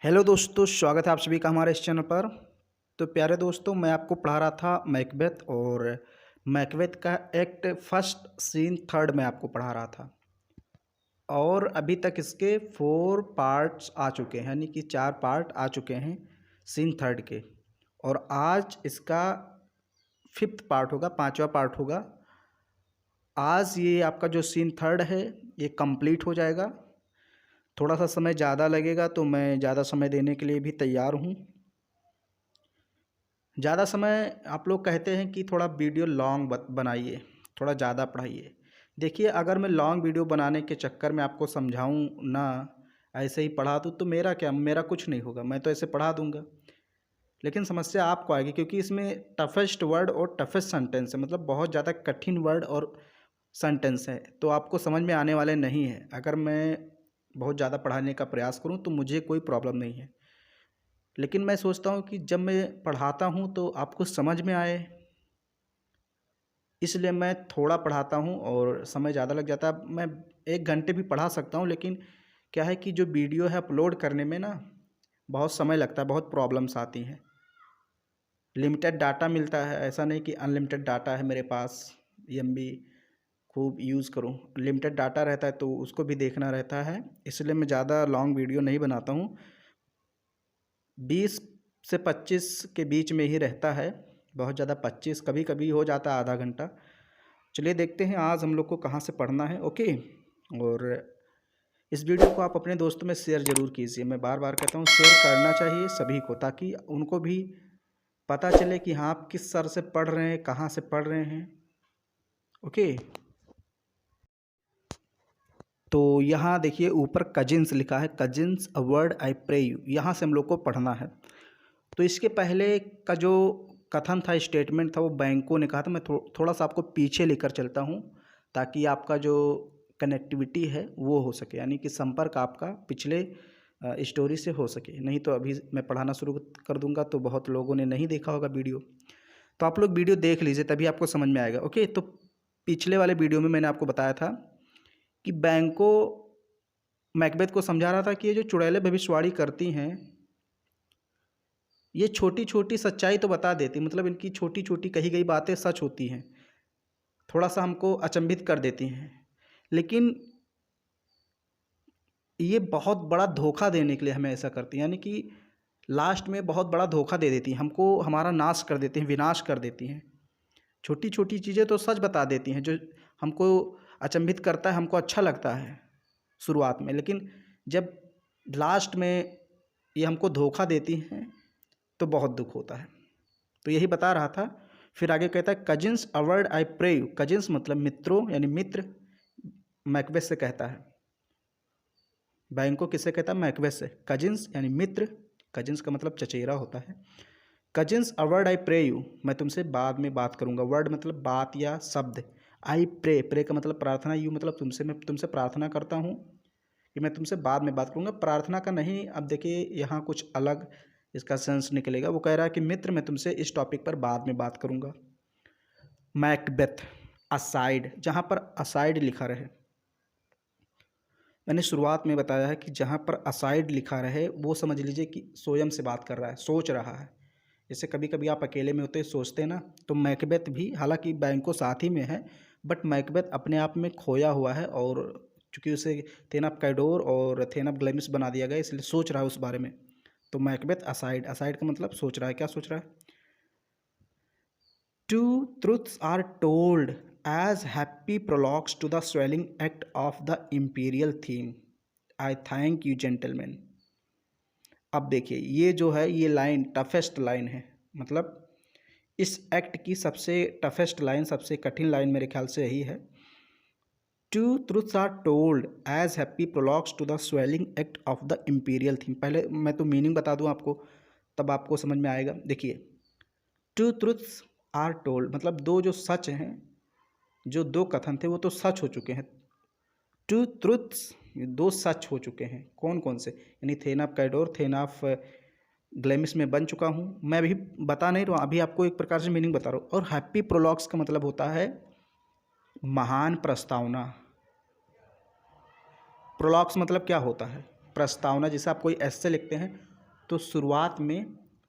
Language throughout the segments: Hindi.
हेलो दोस्तों, स्वागत है आप सभी का हमारे इस चैनल पर। तो प्यारे दोस्तों, मैं आपको पढ़ा रहा था मैकबेथ और मैकबेथ का एक्ट फर्स्ट सीन थर्ड में आपको पढ़ा रहा था। और अभी तक इसके 4 पार्ट्स आ चुके हैं, यानी कि 4 पार्ट आ चुके हैं सीन थर्ड के। और आज इसका 5th पार्ट होगा, 5वां पार्ट होगा। आज ये आपका जो सीन थर्ड है ये कंप्लीट हो जाएगा। थोड़ा सा समय ज़्यादा लगेगा तो मैं ज़्यादा समय देने के लिए भी तैयार हूँ। ज़्यादा समय आप लोग कहते हैं कि थोड़ा वीडियो लॉन्ग बनाइए, थोड़ा ज़्यादा पढ़ाइए। देखिए, अगर मैं लॉन्ग वीडियो बनाने के चक्कर में आपको समझाऊँ ना, ऐसे ही पढ़ा दूँ तो मेरा क्या, मेरा कुछ नहीं होगा, मैं तो ऐसे पढ़ा दूँगा। लेकिन समस्या आपको आएगी क्योंकि इसमें टफेस्ट वर्ड और टफेस्ट सेंटेंस है, मतलब बहुत ज़्यादा कठिन वर्ड और सेंटेंस है, तो आपको समझ में आने वाले नहीं है। अगर मैं बहुत ज़्यादा पढ़ाने का प्रयास करूँ तो मुझे कोई प्रॉब्लम नहीं है, लेकिन मैं सोचता हूँ कि जब मैं पढ़ाता हूँ तो आपको समझ में आए, इसलिए मैं थोड़ा पढ़ाता हूँ और समय ज़्यादा लग जाता है। मैं 1 घंटे भी पढ़ा सकता हूँ, लेकिन क्या है कि जो वीडियो है अपलोड करने में ना बहुत समय लगता है, बहुत प्रॉब्लम्स आती हैं। लिमिटेड डाटा मिलता है, ऐसा नहीं कि अनलिमिटेड डाटा है मेरे पास, एमबी खूब यूज़ करूँ। लिमिटेड डाटा रहता है तो उसको भी देखना रहता है, इसलिए मैं ज़्यादा लॉन्ग वीडियो नहीं बनाता हूँ। 20 से 25 के बीच में ही रहता है, बहुत ज़्यादा 25 कभी कभी हो जाता है आधा घंटा। चलिए देखते हैं आज हम लोग को कहाँ से पढ़ना है। ओके, और इस वीडियो को आप अपने दोस्तों में शेयर ज़रूर कीजिए। मैं बार बार कहता हूँ शेयर करना चाहिए सभी को, ताकि उनको भी पता चले कि हाँ आप किस सर से पढ़ रहे हैं, कहाँ से पढ़ रहे हैं। ओके, तो यहाँ देखिए ऊपर कजिन्स लिखा है, cousins a word I pray you, यहाँ से हम लोग को पढ़ना है। तो इसके पहले का जो कथन था, स्टेटमेंट था, वो बैंकों ने कहा था। मैं थोड़ा सा आपको पीछे लेकर चलता हूँ ताकि आपका जो कनेक्टिविटी है वो हो सके, यानी कि संपर्क आपका पिछले स्टोरी से हो सके। नहीं तो अभी मैं पढ़ाना शुरू कर दूंगा तो बहुत लोगों ने नहीं देखा होगा वीडियो, तो आप लोग वीडियो देख लीजिए तभी आपको समझ में आएगा। ओके, तो पिछले वाले वीडियो में मैंने आपको बताया था कि बैंकों मैकबेथ को समझा रहा था कि ये जो चुड़ैलें भविष्यवाणी करती हैं, ये छोटी छोटी सच्चाई तो बता देती, मतलब इनकी छोटी छोटी कही गई बातें सच होती हैं, थोड़ा सा हमको अचंभित कर देती हैं, लेकिन ये बहुत बड़ा धोखा देने के लिए हमें ऐसा करती हैं। यानी कि लास्ट में बहुत बड़ा धोखा दे देती हैं हमको, हमारा नाश कर देती हैं, विनाश कर देती हैं। छोटी छोटी चीज़ें तो सच बता देती हैं, जो हमको अचंभित करता है, हमको अच्छा लगता है शुरुआत में, लेकिन जब लास्ट में ये हमको धोखा देती हैं तो बहुत दुख होता है। तो यही बता रहा था। फिर आगे कहता है cousins a word I pray you, cousins मतलब मित्रों, यानी मित्र। मैकबेथ से कहता है, बैंको किससे कहता है? मैकबेथ से। कजिन्स यानी मित्र, कजिन्स का मतलब चचेरा होता है। Cousins a word I pray you, मैं तुमसे बाद में बात करूंगा। वर्ड मतलब बात या शब्द। आई प्रे, प्रे का मतलब प्रार्थना, यू मतलब तुमसे, मैं तुमसे प्रार्थना करता हूँ कि मैं तुमसे बाद में बात करूंगा। प्रार्थना का नहीं। अब देखिए यहाँ कुछ अलग इसका सेंस निकलेगा। वो कह रहा है कि मित्र, मैं तुमसे इस टॉपिक पर बाद में बात करूंगा। मैकबेथ असाइड, जहाँ पर असाइड लिखा रहे, मैंने शुरुआत में बताया है कि जहाँ पर असाइड लिखा रहे वो समझ लीजिए कि स्वयं से बात कर रहा है, सोच रहा है। जैसे कभी कभी आप अकेले में होते सोचते हैं ना, तो मैकबेथ भी, हालांकि बैंको साथ ही में है, बट मैकबेथ अपने आप में खोया हुआ है, और चूंकि उसे थेनप कैडोर और थेनप ग्लेमिस बना दिया गया, इसलिए सोच रहा है उस बारे में। तो मैकबेथ असाइड, असाइड का मतलब सोच रहा है। क्या सोच रहा है? Two truths are told as happy prologues to the swelling act of the imperial theme. I thank you gentlemen. अब देखिए ये जो है, ये लाइन टफेस्ट लाइन है, मतलब इस एक्ट की सबसे टफेस्ट लाइन, सबसे कठिन लाइन मेरे ख्याल से यही है। Two truths are told as happy prologues to the swelling act of the imperial theme. पहले मैं तो मीनिंग बता दूं आपको, तब आपको समझ में आएगा। देखिए, टू ट्रूथ्स आर टोल्ड मतलब दो जो सच हैं, जो 2 कथन थे वो तो सच हो चुके हैं। टू ट्रुथ्स, दो सच हो चुके हैं। कौन कौन से? यानी थेनॉफ कैडोर, थेनॉफ ग्लेमिस में बन चुका हूँ। मैं अभी बता नहीं रहा हूँ, अभी आपको एक प्रकार से मीनिंग बता रहा हूँ। और हैप्पी प्रोलॉग्स का मतलब होता है महान प्रस्तावना। प्रोलॉग्स मतलब क्या होता है? प्रस्तावना। जैसे आप कोई ऐसे लिखते हैं तो शुरुआत में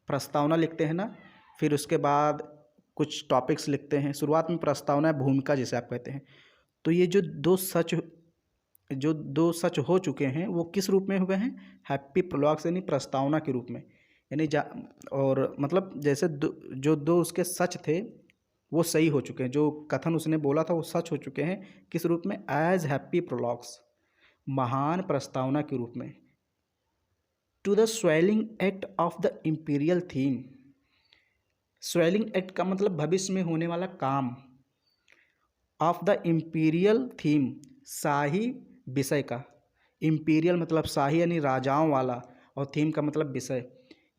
प्रस्तावना लिखते हैं ना, फिर उसके बाद कुछ टॉपिक्स लिखते हैं। शुरुआत में प्रस्तावना है, भूमिका जिसे आप कहते हैं। तो ये जो दो सच हो चुके हैं वो किस रूप में हुए हैं? हैप्पी प्रोलॉग्स यानी प्रस्तावना के रूप में। यानी और मतलब जैसे जो दो उसके सच थे वो सही हो चुके हैं, जो कथन उसने बोला था वो सच हो चुके हैं। किस रूप में? एज हैप्पी प्रोलॉग्स, महान प्रस्तावना के रूप में। To the swelling act of the imperial theme. Swelling act का मतलब भविष्य में होने वाला काम। ऑफ द इंपीरियल थीम, शाही विषय का। इंपीरियल मतलब शाही यानी राजाओं वाला, और थीम का मतलब विषय।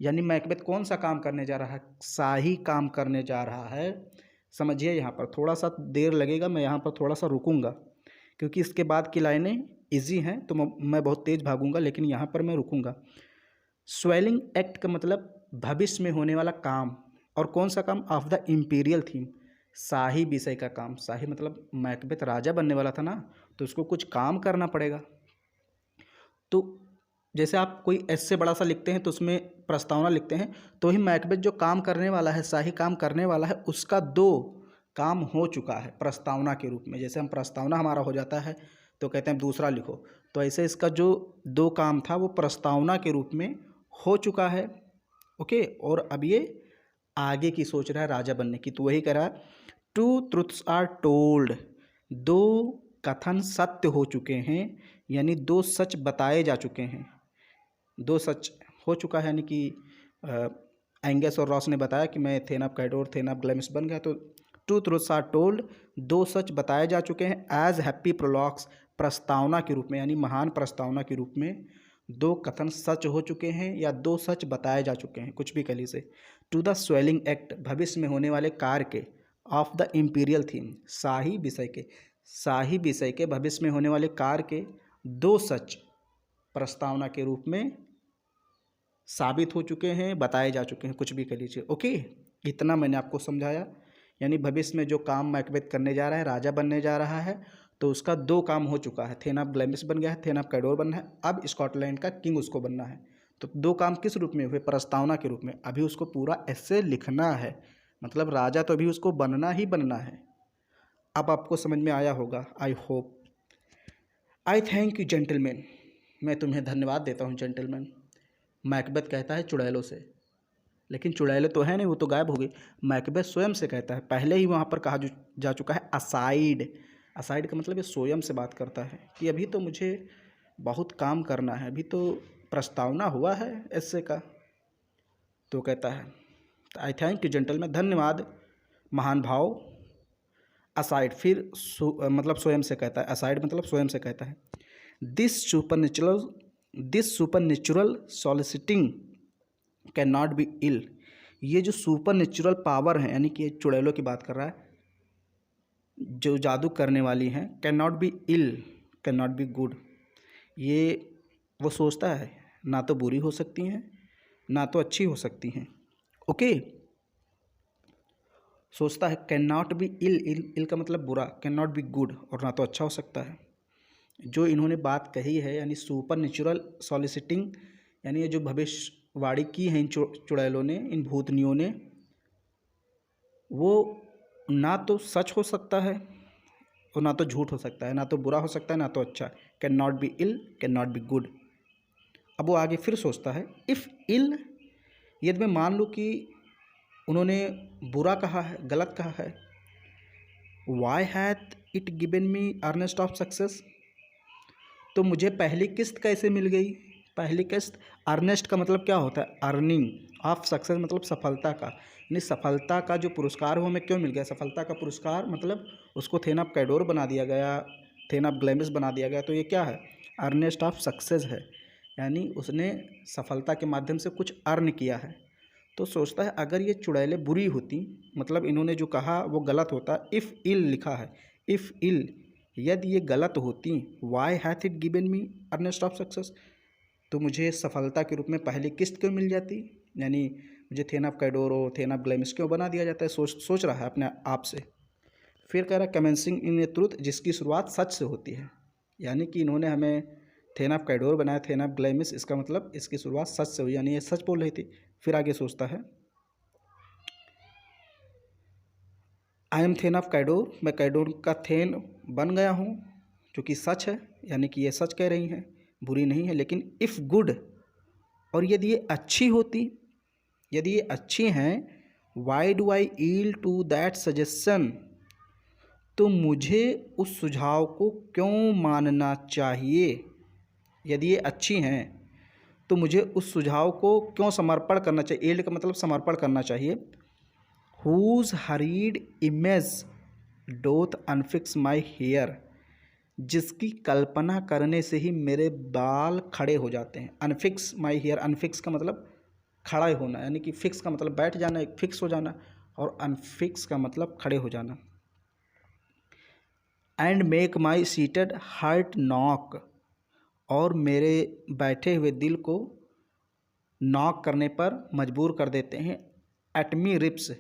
यानी मैकबेथ कौन सा काम करने जा रहा है? शाही काम करने जा रहा है। समझिए, यहाँ पर थोड़ा सा देर लगेगा, मैं यहाँ पर थोड़ा सा रुकूंगा क्योंकि इसके बाद की लाइनें इजी हैं, तो मैं बहुत तेज़ भागूंगा, लेकिन यहाँ पर मैं रुकूंगा। स्वेलिंग एक्ट का मतलब भविष्य में होने वाला काम, और कौन सा काम? ऑफ द इंपीरियल थीम, शाही विषय का काम। शाही मतलब मैकबेथ राजा बनने वाला था ना, तो उसको कुछ काम करना पड़ेगा। तो जैसे आप कोई ऐसे बड़ा सा लिखते हैं तो उसमें प्रस्तावना लिखते हैं, तो ही मैकबेथ जो काम करने वाला है, शाही काम करने वाला है, उसका दो काम हो चुका है प्रस्तावना के रूप में। जैसे हम प्रस्तावना हमारा हो जाता है तो कहते हैं दूसरा लिखो, तो ऐसे इसका जो दो काम था वो प्रस्तावना के रूप में हो चुका है। ओके, और अब ये आगे की सोच रहा है राजा बनने की, तो वही कह रहा है टू ट्रुथ्स आर टोल्ड, दो कथन सत्य हो चुके हैं, यानी दो सच बताए जा चुके हैं। दो सच हो चुका है, यानी कि एंगस और रॉस ने बताया कि मैं थेन ऑफ कैडोर थेन ऑफ ग्लैमिस बन गया। तो टू ट्रुथ्स आर टोल्ड, दो सच बताए जा चुके हैं। एज हैप्पी प्रोलॉग्स, प्रस्तावना के रूप में, यानी महान प्रस्तावना के रूप में दो कथन सच हो चुके हैं या दो सच बताए जा चुके हैं, कुछ भी कह लीजिए। टू द स्वेलिंग एक्ट, भविष्य में होने वाले कार्य के। ऑफ द इंपीरियल थीम, शाही विषय के भविष्य में होने वाले कार्य के दो सच प्रस्तावना के रूप में साबित हो चुके हैं, बताए जा चुके हैं, कुछ भी कह लीजिए। ओके, इतना मैंने आपको समझाया। यानी भविष्य में जो काम मैकबेथ करने जा रहा है, राजा बनने जा रहा है, तो उसका दो काम हो चुका है। थेन ऑफ ग्लैमिस बन गया है, थेन ऑफ कैडोर बनना है, अब स्कॉटलैंड का किंग उसको बनना है। तो दो काम किस रूप में हुए? प्रस्तावना के रूप में। अभी उसको पूरा ऐसे लिखना है, मतलब राजा तो अभी उसको बनना ही बनना है। अब आपको समझ में आया होगा, I hope. I thank you gentleman, मैं तुम्हें धन्यवाद देता हूँ जेंटलमैन। मैकबेथ कहता है चुड़ैलों से, लेकिन चुड़ैलें तो है नहीं, वो तो गायब हो गई। मैकबेथ स्वयं से कहता है, पहले ही वहाँ पर कहा जा चुका है असाइड। असाइड का मतलब ये स्वयं से बात करता है कि अभी तो मुझे बहुत काम करना है, अभी तो प्रस्तावना हुआ है ऐसे का। तो कहता है आई थैंक यू जेंटलमैन, धन्यवाद महान भाव। असाइड फिर मतलब स्वयं से कहता है, असाइड मतलब स्वयं से कहता है। This supernatural soliciting cannot be ill, ये जो सुपर नेचुरल पावर है, यानी कि चुड़ैलों की बात कर रहा है, जो जादू करने वाली हैं, cannot be ill, cannot be good. ये वो सोचता है ना तो बुरी हो सकती हैं ना तो अच्छी हो सकती हैं। ओके, सोचता है कैन नॉट बी इल का मतलब बुरा, कैन नॉट बी गुड, और ना तो अच्छा हो सकता है। जो इन्होंने बात कही है, यानी सुपर नेचुरल सॉलिसिटिंग, यानी ये जो भविष्यवाणी की है इन चुड़ैलों ने, इन भूतनियों ने, वो ना तो सच हो सकता है और ना तो झूठ हो सकता है, ना तो बुरा हो सकता है ना तो अच्छा। Cannot be ill, cannot be good. अब वो आगे फिर सोचता है इफ़ इल, यदि मैं मान लूँ कि उन्होंने बुरा कहा है, गलत कहा है, why hath it given me earnest of success, तो मुझे पहली किस्त कैसे मिल गई? पहली किस्त, अर्नेस्ट का मतलब क्या होता है? अर्निंग, ऑफ सक्सेस मतलब सफलता का, यानी सफलता का जो पुरस्कार वो हमें क्यों मिल गया? सफलता का पुरस्कार मतलब उसको थेन ऑफ कैडोर बना दिया गया, थेन ऑफ ग्लैमिस बना दिया गया, तो ये क्या है? अर्नेस्ट ऑफ सक्सेस है, यानी उसने सफलता के माध्यम से कुछ अर्न किया है। तो सोचता है अगर ये चुड़ैलें बुरी होती, मतलब इन्होंने जो कहा वो गलत होता, इफ़ इल लिखा है, इफ़ इल, यदि ये गलत होती, why hath it given me earnest of success, तो मुझे सफलता के रूप में पहली किस्त क्यों मिल जाती, यानी मुझे थेन ऑफ कैडोर और थेन ऑफ ग्लैमिस क्यों बना दिया जाता है? सोच रहा है अपने आप से। फिर कह रहा है कमेंसिंग इन ए ट्रूथ, जिसकी शुरुआत सच से होती है, यानी कि इन्होंने हमें थेन ऑफ कैडोर बनाया थेन ऑफ ग्लैमिस, इसका मतलब इसकी शुरुआत सच से हुई, यानी ये सच बोल रही थी। फिर आगे सोचता है आई एम थेन ऑफ कैडोर, मैं कैडोर का थेन बन गया हूँ, जो कि सच है, यानी कि ये सच कह रही हैं, बुरी नहीं है। लेकिन इफ़ गुड, और यदि ये अच्छी होती, यदि ये अच्छी हैं, why do I yield to that suggestion, तो मुझे उस सुझाव को क्यों मानना चाहिए। यदि ये अच्छी हैं तो मुझे उस सुझाव को क्यों समर्पण करना चाहिए। ईल्ड का मतलब समर्पण करना चाहिए। Whose horrid image doth unfix my hair, जिसकी कल्पना करने से ही मेरे बाल खड़े हो जाते हैं। अनफिक्स माई हेयर, अनफिक्स का मतलब खड़ा होना, यानी कि फिक्स का मतलब बैठ जाना, एक फिक्स हो जाना, और अनफिक्स का मतलब खड़े हो जाना। And make my seated heart knock, और मेरे बैठे हुए दिल को नॉक करने पर मजबूर कर देते हैं। एटमी रिप्स,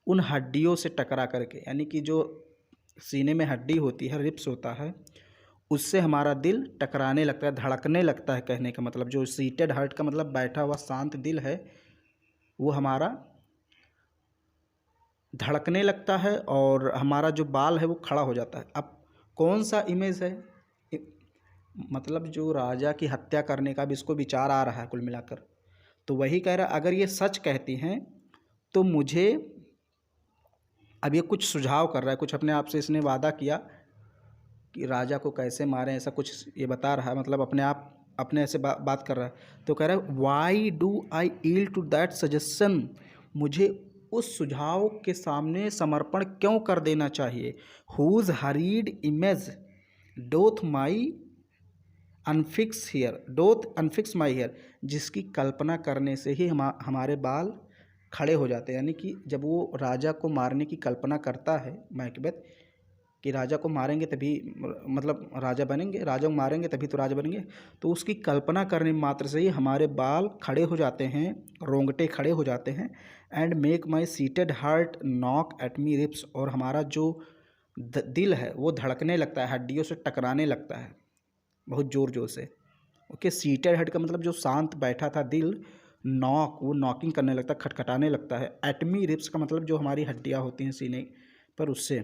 उन हड्डियों से टकरा करके, यानी कि जो सीने में हड्डी होती है, रिप्स होता है, उससे हमारा दिल टकराने लगता है, धड़कने लगता है। कहने का मतलब जो सीटेड हार्ट का मतलब बैठा हुआ शांत दिल है, वो हमारा धड़कने लगता है और हमारा जो बाल है वो खड़ा हो जाता है। अब कौन सा इमेज है, मतलब जो राजा की हत्या करने का भी इसको विचार आ रहा है कुल मिलाकर, तो वही कह रहा है अगर ये सच कहती हैं तो मुझे, अब ये कुछ सुझाव कर रहा है, कुछ अपने आप से इसने वादा किया कि राजा को कैसे मारें, ऐसा कुछ ये बता रहा है, मतलब अपने आप अपने ऐसे बात कर रहा है। तो कह रहा है why do I yield to that suggestion, मुझे उस सुझाव के सामने समर्पण क्यों कर देना चाहिए। Whose horrid image doth my unfix hair, doth unfix my hair, जिसकी कल्पना करने से ही हमारे बाल खड़े हो जाते हैं। यानी कि जब वो राजा को मारने की कल्पना करता है मैकबेथ, कि राजा को मारेंगे तभी मतलब राजा बनेंगे, राजा को मारेंगे तभी तो राजा बनेंगे, तो उसकी कल्पना करने मात्र से ही हमारे बाल खड़े हो जाते हैं, रोंगटे खड़े हो जाते हैं। And make my seated heart knock at me ribs, और हमारा जो दिल है वो धड़कने लगता है, हड्डियों से टकराने लगता है बहुत ज़ोर ज़ोर से। ओके, सीटेड हेड का मतलब जो शांत बैठा था दिल, नॉक, वो नॉकिंग करने लगता है, खटखटाने लगता है। एटमी रिप्स का मतलब जो हमारी हड्डियाँ होती हैं सीने पर, उससे।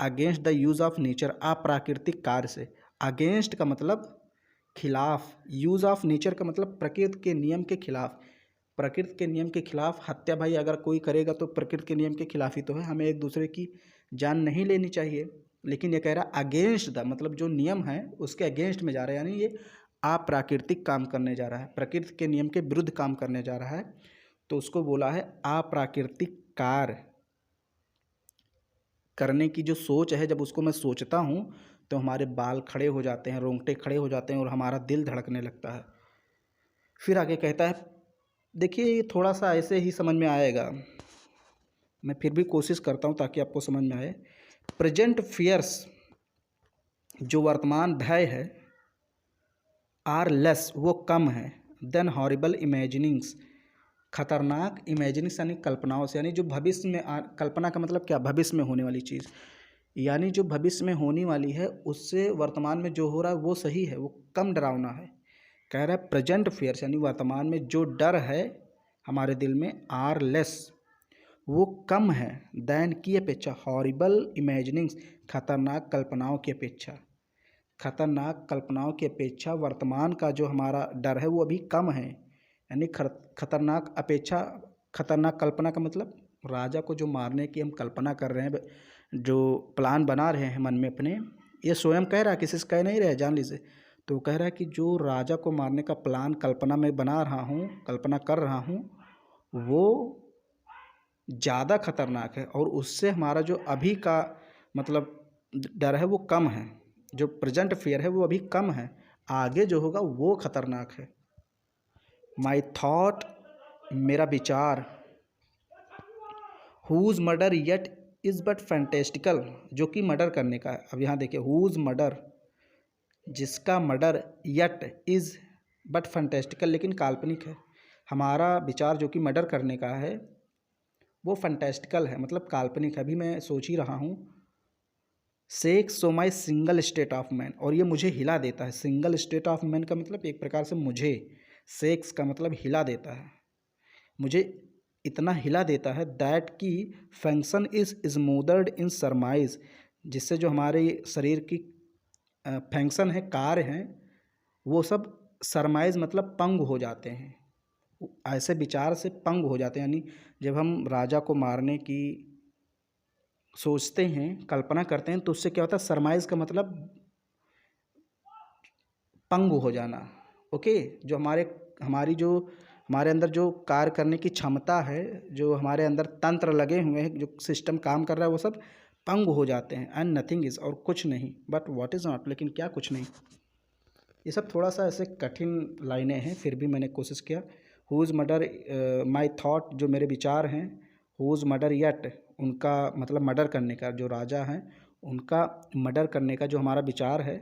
Against the use of nature, अप्राकृतिक कार्य से। अगेंस्ट का मतलब खिलाफ, यूज़ ऑफ नेचर का मतलब प्रकृति के नियम के खिलाफ। प्रकृति के नियम के खिलाफ हत्या भाई अगर कोई करेगा तो प्रकृति के नियम के खिलाफ ही तो है, हमें एक दूसरे की जान नहीं लेनी चाहिए। लेकिन ये कह रहा है अगेंस्ट द, मतलब जो नियम है उसके अगेंस्ट में जा रहा है, यानी ये अप्राकृतिक काम करने जा रहा है, प्रकृति के नियम के विरुद्ध काम करने जा रहा है। तो उसको बोला है अप्राकृतिक कार्य करने की जो सोच है, जब उसको मैं सोचता हूँ तो हमारे बाल खड़े हो जाते हैं, रोंगटे खड़े हो जाते हैं और हमारा दिल धड़कने लगता है। फिर आगे कहता है, देखिए ये थोड़ा सा ऐसे ही समझ में आएगा, मैं फिर भी कोशिश करता हूँ ताकि आपको समझ में आए। प्रेजेंट फियर्स, जो वर्तमान भय है, आर लेस, वो कम है, देन हॉरिबल इमेजिनिंग्स, खतरनाक इमेजिनिंग्स यानी कल्पनाओं से, यानी जो भविष्य में कल्पना का मतलब क्या, भविष्य में होने वाली चीज़, यानी जो भविष्य में होने वाली है उससे वर्तमान में जो हो रहा है वो सही है, वो कम डरावना है। कह रहा है प्रेजेंट फियर्स, यानी वर्तमान में जो डर है हमारे दिल में, आर लेस, वो कम है, दैन की अपेक्षा, हॉरिबल इमेजिनिंग्स, खतरनाक कल्पनाओं की अपेक्षा। खतरनाक कल्पनाओं की अपेक्षा वर्तमान का जो हमारा डर है वो अभी कम है। यानी खतरनाक अपेक्षा, खतरनाक कल्पना का मतलब राजा को जो मारने की हम कल्पना कर रहे हैं, जो प्लान बना रहे हैं मन में अपने, ये स्वयं कह रहा है, किसी से कह नहीं रहे, जान लीजिए। तो कह रहा है कि जो राजा को मारने का प्लान कल्पना में बना रहा हूँ, कल्पना कर रहा हूँ, वो ज़्यादा खतरनाक है और उससे हमारा जो अभी का मतलब डर है वो कम है। जो प्रेजेंट फियर है वो अभी कम है, आगे जो होगा वो खतरनाक है। माई थॉट, मेरा विचार, whose murder yet is but fantastical, जो कि मर्डर करने का है। अब यहाँ देखिए, हुज मर्डर, जिसका murder, yet is but fantastical, लेकिन काल्पनिक है। हमारा विचार जो कि मर्डर करने का है वो फैंटेस्टिकल है, मतलब काल्पनिक है। अभी मैं सोच ही रहा हूँ shakes so my single state of man, और ये मुझे हिला देता है। सिंगल स्टेट ऑफ मैन का मतलब एक प्रकार से मुझे, शेक्स का मतलब हिला देता है, मुझे इतना हिला देता है दैट की फंक्शन इज स्मूदर्ड इन सरमाइज, जिससे जो हमारे शरीर की फंक्शन है, कार्य हैं, वो सब सरमाइज मतलब पंग हो जाते हैं, ऐसे विचार से पंग हो जाते हैं। यानी जब हम राजा को मारने की सोचते हैं, कल्पना करते हैं, तो उससे क्या होता है, सरमाइज का मतलब पंग हो जाना। ओके, जो हमारी जो हमारे अंदर जो कार्य करने की क्षमता है, जो हमारे अंदर तंत्र लगे हुए हैं, जो सिस्टम काम कर रहा है, वो सब पंग हो जाते हैं। एंड नथिंग इज, और कुछ नहीं, बट व्हाट इज़ नॉट, लेकिन क्या कुछ नहीं। ये सब थोड़ा सा ऐसे कठिन लाइनें हैं, फिर भी मैंने कोशिश किया। हुज मर्डर माई थॉट, जो मेरे विचार हैं, हुज मर्डर येट, उनका मतलब मर्डर करने का, जो राजा हैं उनका मर्डर करने का जो हमारा विचार है,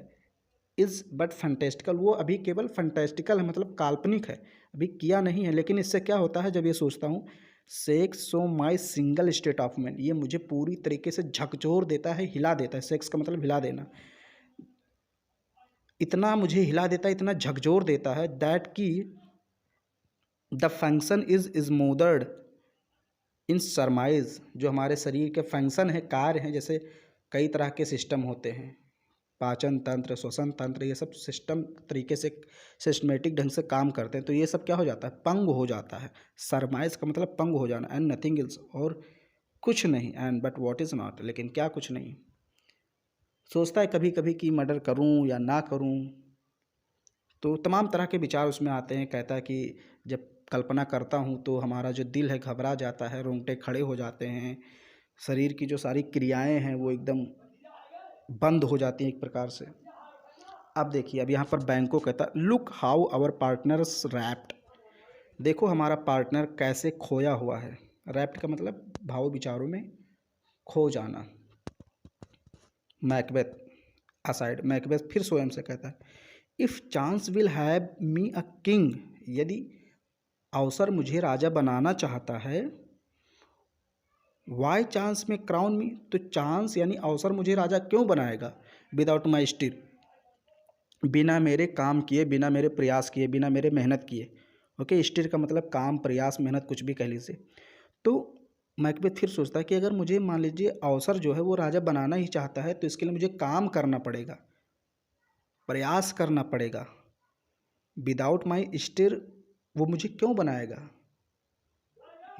इज़ बट फंटेस्टिकल, वो अभी केवल फंटेस्टिकल है, मतलब काल्पनिक है, अभी किया नहीं है। लेकिन इससे क्या होता है, जब ये सोचता हूँ, sex so my single state of man, ये मुझे पूरी तरीके से झकझोर देता है, हिला देता है। सेक्स का मतलब हिला देना, इतना मुझे हिला देता है, इतना झकझोर देता है दैट की the function is smothered in surmise, जो हमारे शरीर के फंक्शन है, कार्य हैं, जैसे कई तरह के सिस्टम होते हैं, पाचन तंत्र, श्वसन तंत्र, ये सब सिस्टम तरीके से सिस्टमेटिक ढंग से काम करते हैं, तो ये सब क्या हो जाता है, पंग हो जाता है। सरमाइज का मतलब पंग हो जाना। एंड नथिंग इल्स, और कुछ नहीं। And but what is not, लेकिन क्या कुछ नहीं। सोचता है कभी कभी कि मर्डर करूं या ना करूं, तो तमाम तरह के विचार उसमें आते हैं। कहता है कि जब कल्पना करता हूँ तो हमारा जो दिल है घबरा जाता है, रोंगटे खड़े हो जाते हैं, शरीर की जो सारी क्रियाएं हैं वो एकदम बंद हो जाती हैं एक प्रकार से। अब देखिए, अब यहाँ पर बैंको कहता है look how our partner's rapt, देखो हमारा पार्टनर कैसे खोया हुआ है। रैप्ट का मतलब भाव विचारों में खो जाना। मैकबेथ असाइड, मैकबेथ फिर स्वयं से कहता है if chance will have me a king, यदि अवसर मुझे राजा बनाना चाहता है, वाई चांस में क्राउन मी, तो चांस यानी अवसर मुझे राजा क्यों बनाएगा, विदाउट माई स्टिल, बिना मेरे काम किए, बिना मेरे प्रयास किए, बिना मेरे मेहनत किए। ओके, स्टिल का मतलब काम, प्रयास, मेहनत, कुछ भी कह लीजिए। तो मैकबेथ फिर सोचता है कि अगर मुझे मान लीजिए अवसर जो है वो राजा बनाना ही चाहता है, तो इसके लिए मुझे काम करना पड़ेगा, प्रयास करना पड़ेगा। विदाउट माई स्टिर, वो मुझे क्यों बनाएगा,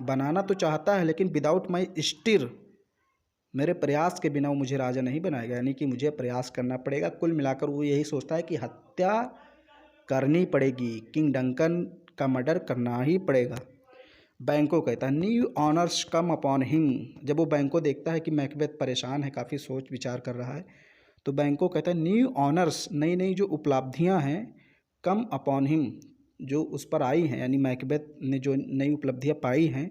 बनाना तो चाहता है लेकिन विदाउट माई स्टिर, मेरे प्रयास के बिना वो मुझे राजा नहीं बनाएगा, यानी कि मुझे प्रयास करना पड़ेगा। कुल मिलाकर वो यही सोचता है कि हत्या करनी पड़ेगी, किंग डंकन का मर्डर करना ही पड़ेगा। बैंको कहता है new honours come upon him, जब वो बैंको देखता है कि मैकबेथ परेशान है, काफ़ी सोच विचार कर रहा है, तो बैंको कहता है न्यू ऑनर्स, नई नई जो उपलब्धियां हैं, कम अपॉन हिम, जो उस पर आई हैं, यानी मैकबेथ ने जो नई उपलब्धियां पाई हैं,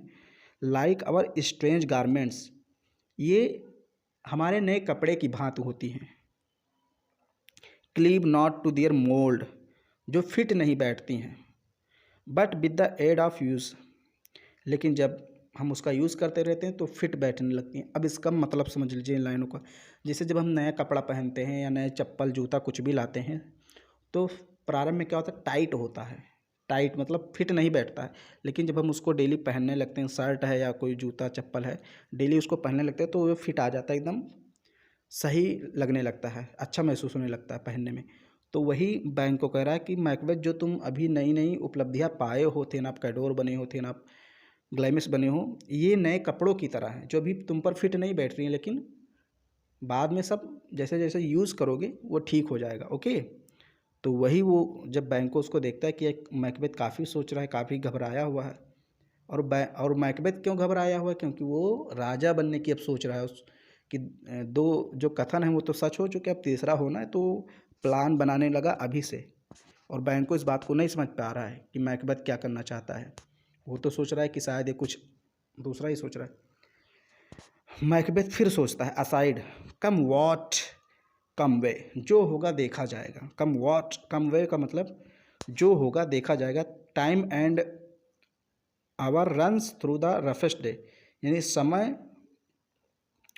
लाइक अवर स्ट्रेंज गारमेंट्स, ये हमारे नए कपड़े की भांति होती हैं। Cleave not to their mould, जो फिट नहीं बैठती हैं, but with the aid of use, लेकिन जब हम उसका यूज़ करते रहते हैं तो फिट बैठने लगती हैं। अब इसका मतलब समझ लीजिए इन लाइनों का, जैसे जब हम नया कपड़ा पहनते हैं या नए चप्पल जूता कुछ भी लाते हैं, तो प्रारंभ में क्या होता है, टाइट होता है, टाइट मतलब फिट नहीं बैठता है। लेकिन जब हम उसको डेली पहनने लगते हैं, शर्ट है या कोई जूता चप्पल है, डेली उसको पहनने लगते हैं, तो वो फिट आ जाता है, एकदम सही लगने लगता है, अच्छा महसूस होने लगता है पहनने में। तो वही बैंक को कह रहा है कि मैकबेथ, जो तुम अभी नई नई उपलब्धियां पाए हो, थे ना आप कैडोर बने हो, थे ना आप ग्लैमिस बने हो, ये नए कपड़ों की तरह हैं जो अभी तुम पर फिट नहीं बैठ रही हैं, लेकिन बाद में सब जैसे जैसे यूज़ करोगे वो ठीक हो जाएगा। ओके, तो वही वो जब बैंको उसको देखता है कि मैकबेथ काफ़ी सोच रहा है, काफ़ी घबराया हुआ है, और मैकबेथ क्यों घबराया हुआ है, क्योंकि वो राजा बनने की अब सोच रहा है। उस कि दो जो कथन है वो तो सच हो चुके, अब तीसरा होना है, तो प्लान बनाने लगा अभी से। और बैंको इस बात को नहीं समझ पा रहा है कि मैकबेथ क्या करना चाहता है, वो तो सोच रहा है कि शायद ये कुछ दूसरा ही सोच रहा है। मैकबेथ फिर सोचता है असाइड, कम वॉट कम वे, जो होगा देखा जाएगा। कम वॉट कम वे का मतलब जो होगा देखा जाएगा। Time and hour runs through the roughest day, यानी समय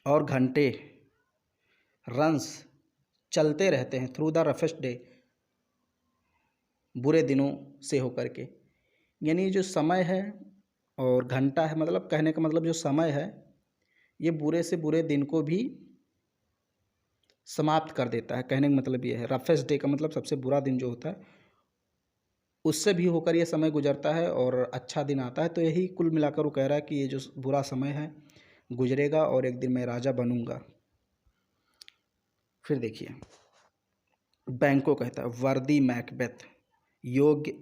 और घंटे रन्स चलते रहते हैं थ्रू द रफेस्ट डे, बुरे दिनों से होकर के। यानी जो समय है और घंटा है, मतलब कहने का मतलब जो समय है ये बुरे से बुरे दिन को भी समाप्त कर देता है। कहने का मतलब ये है, रफेस्ट डे का मतलब सबसे बुरा दिन जो होता है उससे भी होकर ये समय गुजरता है और अच्छा दिन आता है। तो यही कुल मिलाकर वो कह रहा है कि ये जो बुरा समय है गुजरेगा और एक दिन मैं राजा बनूंगा। फिर देखिए बैंको कहता है, वर्दी मैकबेथ, योग्य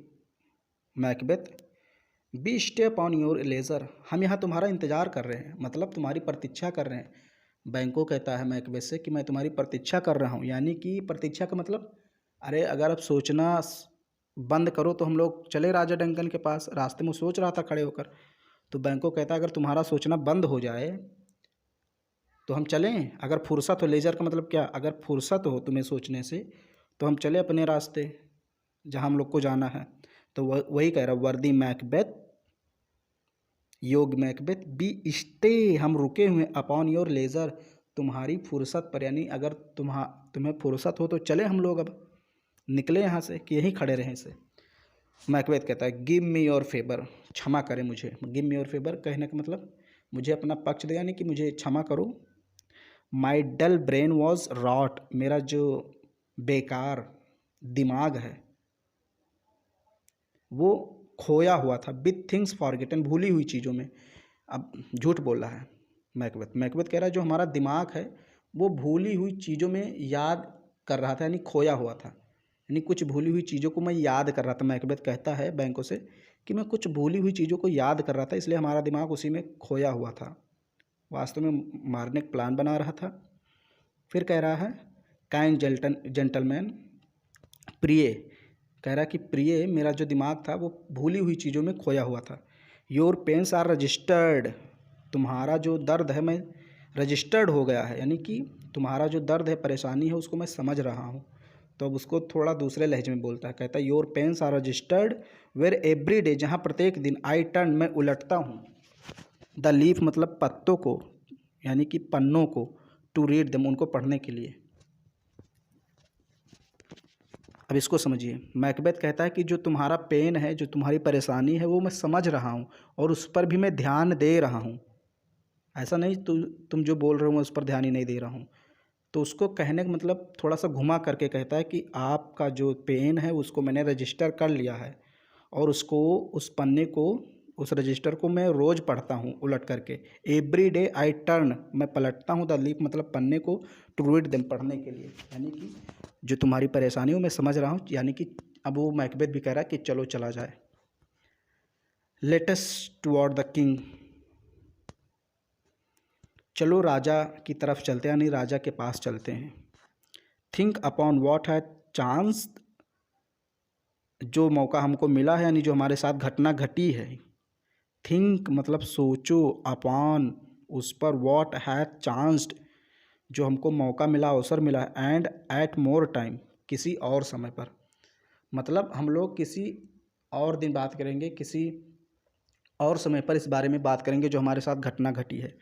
Macbeth, we stay upon your leisure, हम यहाँ तुम्हारा इंतजार कर रहे हैं, मतलब तुम्हारी प्रतीक्षा कर रहे हैं। बैंको कहता है मैकबेथ से कि मैं तुम्हारी प्रतीक्षा कर रहा हूँ। यानी कि प्रतीक्षा का मतलब, अरे अगर आप सोचना बंद करो तो हम लोग चले राजा डंकन के पास। रास्ते में सोच रहा था खड़े होकर। तो बैंको कहता है अगर तुम्हारा सोचना बंद हो जाए तो हम चलें, अगर फुर्सत हो। लेजर का मतलब क्या, अगर फुर्सत हो तुम्हें सोचने से तो हम चले अपने रास्ते जहाँ हम लोग को जाना है। तो वही कह रहा, वर्दी मैकबेथ, योग मैकबेथ, बी स्टे, हम रुके हुए अपॉन योर लेजर, तुम्हारी फुर्सत पर। यानी अगर तुम्हें फुर्सत हो तो चले हम लोग, अब निकले यहाँ से कि यहीं खड़े रहें इसे। मैकबेथ कहता है गिव मी योर फेवर, क्षमा करें मुझे। गिव मी योर फेवर कहने का मतलब मुझे अपना पक्ष दे, यानी कि मुझे क्षमा करो। माई डल ब्रेन वॉज रॉट, मेरा जो बेकार दिमाग है वो खोया हुआ था। विथ थिंग्स फॉरगेटन, भूली हुई चीज़ों में। अब झूठ बोल रहा है मैकबेथ। मैकबेथ कह रहा है जो हमारा दिमाग है वो भूली हुई चीज़ों में याद कर रहा था, यानी खोया हुआ था। यानी कुछ भूली हुई चीज़ों को मैं याद कर रहा था। मैकबेथ कहता है बैंकों से कि मैं कुछ भूली हुई चीज़ों को याद कर रहा था, इसलिए हमारा दिमाग उसी में खोया हुआ था, वास्तव में मारने का प्लान बना रहा था। फिर कह रहा है काइंड जेंटलमैन, प्रिय, कह रहा कि प्रिय, मेरा जो दिमाग था वो भूली हुई चीज़ों में खोया हुआ था। योर पेन्स आर रजिस्टर्ड, तुम्हारा जो दर्द है मैं रजिस्टर्ड हो गया है, यानी कि तुम्हारा जो दर्द है, परेशानी है, उसको मैं समझ रहा हूँ। तो अब उसको थोड़ा दूसरे लहजे में बोलता है, कहता है your pains are registered where every day, जहाँ प्रत्येक दिन, आई टर्न, मैं उलटता हूँ, द लीफ मतलब पत्तों को, यानी कि पन्नों को, टू रीड देम, उनको पढ़ने के लिए। अब इसको समझिए, मैकबेथ कहता है कि जो तुम्हारा पेन है, जो तुम्हारी परेशानी है, वो मैं समझ रहा हूँ और उस पर भी मैं ध्यान दे रहा हूँ। ऐसा नहीं तुम जो बोल रहे हो मैं उस पर ध्यान ही नहीं दे रहा हूँ। तो उसको कहने का मतलब थोड़ा सा घुमा करके कहता है कि आपका जो पेन है उसको मैंने रजिस्टर कर लिया है और उसको, उस पन्ने को, उस रजिस्टर को मैं रोज़ पढ़ता हूँ उलट करके। एवरी डे आई टर्न, मैं पलटता हूँ, द लीफ मतलब पन्ने को, टू रीड देम, पढ़ने के लिए। यानी कि जो तुम्हारी परेशानी हो मैं समझ रहा हूँ। यानी कि अब वो मैकबेथ भी कह रहा है कि चलो चला जाए। लेटस टुवर्ड द किंग, चलो राजा की तरफ चलते हैं, यानी राजा के पास चलते हैं। थिंक अपॉन वॉट है चांस, जो मौका हमको मिला है, यानी जो हमारे साथ घटना घटी है। थिंक मतलब सोचो, अपॉन उस पर, वॉट है चांस्ड जो हमको मौका मिला, अवसर मिला है, एंड एट मोर टाइम किसी और समय पर। मतलब हम लोग किसी और दिन बात करेंगे, किसी और समय पर इस बारे में बात करेंगे जो हमारे साथ घटना घटी है।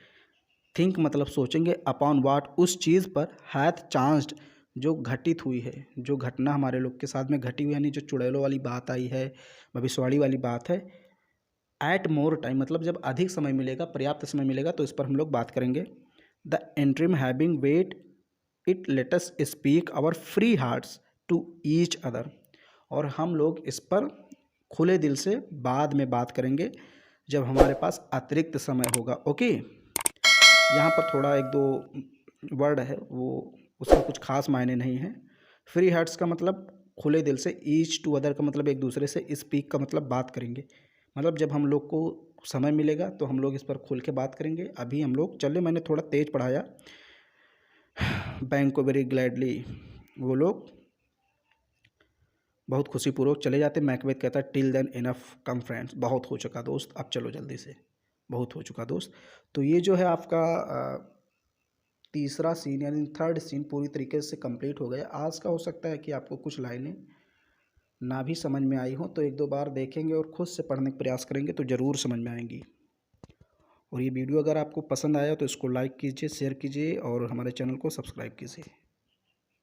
थिंक मतलब सोचेंगे, अपॉन वाट उस चीज़ पर, हैथ चांस्ड जो घटित हुई है, जो घटना हमारे लोग के साथ में घटी हुई है, यानी जो चुड़ैलों वाली बात आई है, भविष्यवाणी वाली बात है। एट मोर टाइम मतलब जब अधिक समय मिलेगा, पर्याप्त समय मिलेगा तो इस पर हम लोग बात करेंगे। The interim having weighed it let's speak our free hearts to each other, और हम लोग इस पर खुले दिल से बाद में बात करेंगे जब हमारे पास अतिरिक्त समय होगा। ओके, यहाँ पर थोड़ा एक दो वर्ड है वो, उसका कुछ खास मायने नहीं है। फ्री हार्ट्स का मतलब खुले दिल से, ईच टू अदर का मतलब एक दूसरे से, स्पीक का मतलब बात करेंगे। मतलब जब हम लोग को समय मिलेगा तो हम लोग इस पर खुल के बात करेंगे। अभी हम लोग चले, मैंने थोड़ा तेज पढ़ाया। बैंक को वेरी ग्लैडली, वो लोग बहुत खुशीपूर्वक चले जाते। मैकबेथ कहता है टिल देन इनफ कम फ्रेंड्स, बहुत हो चुका दोस्त, अब चलो जल्दी से, बहुत हो चुका दोस्त। तो ये जो है आपका तीसरा सीन यानी थर्ड सीन पूरी तरीके से कंप्लीट हो गया। आज का हो सकता है कि आपको कुछ लाइनें ना भी समझ में आई हो, तो एक दो बार देखेंगे और खुद से पढ़ने का प्रयास करेंगे तो ज़रूर समझ में आएंगी। और ये वीडियो अगर आपको पसंद आया तो इसको लाइक कीजिए, शेयर कीजिए और हमारे चैनल को सब्सक्राइब कीजिए।